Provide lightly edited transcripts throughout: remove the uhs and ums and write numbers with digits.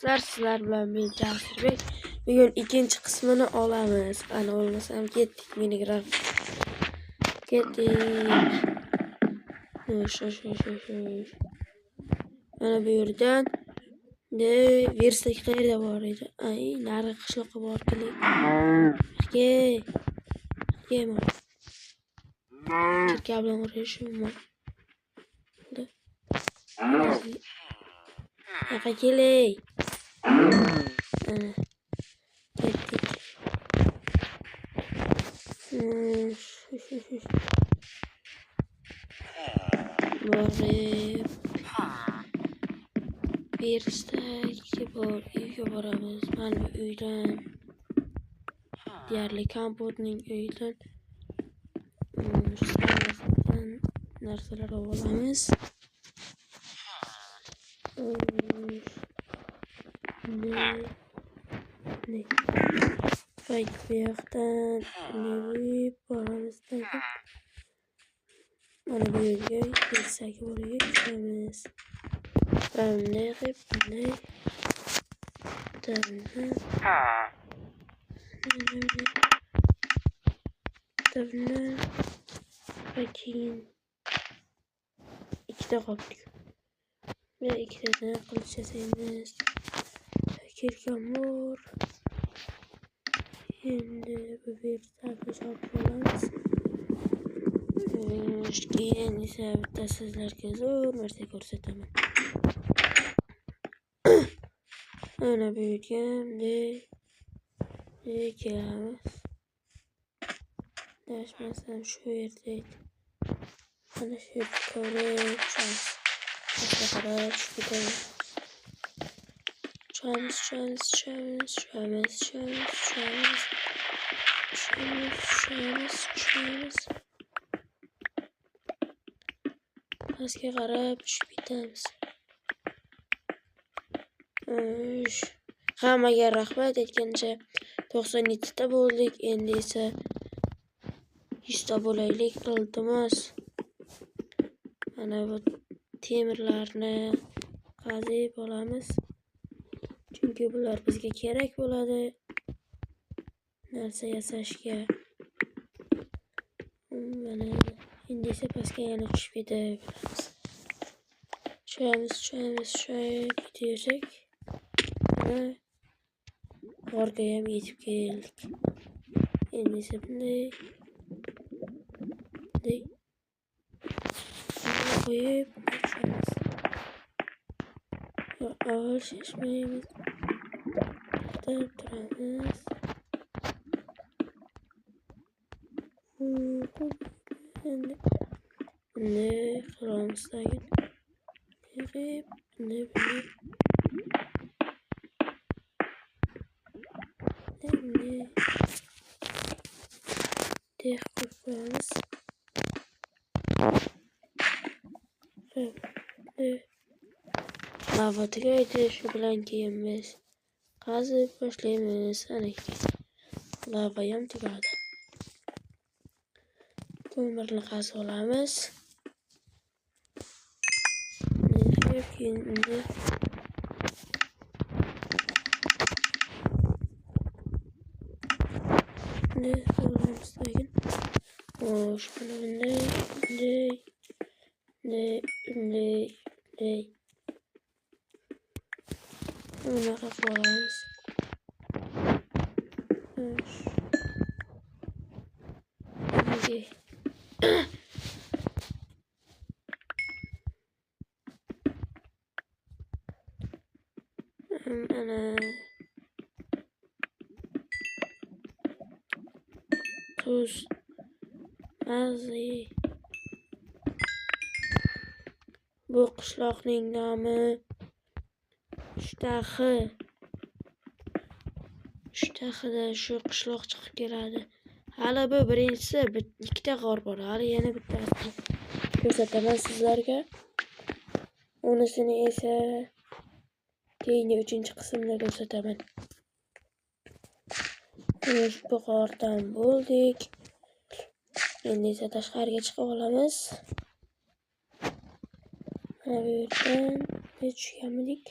Dostlar, sizlar bilan men Jasurbek. Bugun ikkinchi qismini olamiz. Ana olmasam ketdik Minecraft. Ketdik. Mana bu yerdan versek qayerda bor edi? Ay, narigi qishloqqa borib keling. Mana. Chirka bilan uğraşıyorum. Yaqa keley. Ketdik. Borib versek uyga boramiz. Mana bu uydan deyarli kompotning uyidan narsalar olamiz. Ne? Bak bu yoqdan ne boramiz dedi. Mana bu yerga kelsak buraya chiqamiz. Bunday qilib bunday keyin ikkita qopdik. Ve ikkitasini qilish yasaymiz. Kirgan bor. Endi bu versakni chopib olamiz. Keyin esa bitta sizlarga zo'r narsa ko'rsataman. Ana bu yerga kelamiz. Dashmasam shu yerda edi. Ana shu yerga ko'rib tushamiz. Pastga qarab tushib ketamiz. Hammaga rahmat, aytgancha 97 ta bo'ldik. Endi esa 100 ta bo'laylik, iltimos. Mana bu temirlarni qazib olamiz. Chunki bular bizga kerak bo'ladi narsa yasashga. Mana endi esa pastga yana tushib ketaveramiz. Tushamiz ketaversak. Orga ham yetib keldik. Endi esa bunday qo'yib tushamiz. Avval shoshmaymiz. Turamiz. Endi qilamiz tagin. Endi qo'yamiz. Lava tugaydi, shu bilan keyin biz qazib boshlaymiz. Ana lava ham tugadi. Ko'mirni qazib olamiz. Keyin qilamiz tagin. Xo'sh, mana bunday. Bunaqa qilamiz. Ana tuz, mazi. Bu qishloqning nomi Shtaxida shu qishloq chiqib keladi. Hali bu birinchisi, ikkita g'or bor. Hali yana bittasini ko'rsataman sizlarga. Unisini esa keyingi 3-qismda ko'rsataman. Bu g'ordan bo'ldik. Endi esa tashqariga chiqib olamiz. Mana bu yerdan tushganmidik.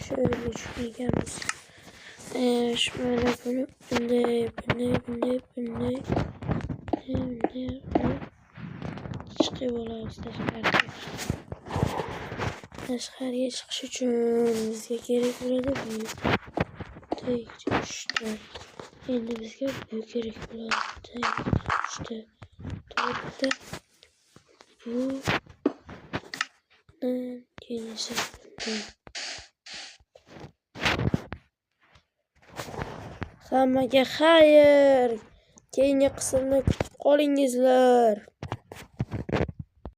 Şöyle düşüneceğimiz. Şöyle bunu bunday chiqib olamiz tashqariga. Tashqariga chiqish uchun bizga kerak bo'ladi bu. Uchta. Endi bizga bu kerak bo'ladi. Uchta. To'rtta. Bu keyin esa hammaga xayr. Keyingi qismni kutib qolingizlar.